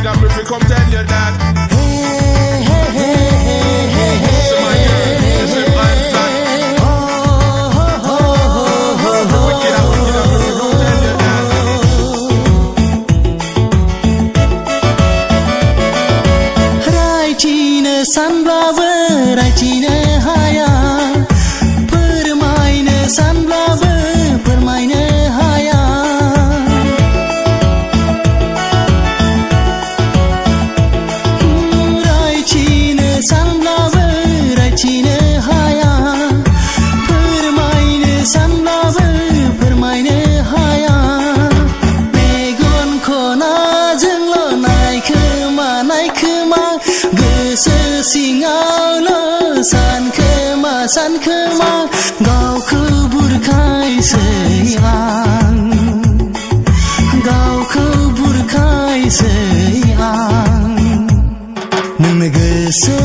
That me fi come tell you that. So my girl, you say I'm fat. Wicked up, me fi come tell you that. Raicine sanblawe, raicine haya. Permaine sanblawe, permaine haya. Raicine sanblawe, raicine haya. Permaine sanblawe, permaine haya. Megon khona jenglo naikema गोसो सिङावल' सानखोमा गावखौ बुरखायसै आं गावखौ बुरखायसै आं नोंनो गोसो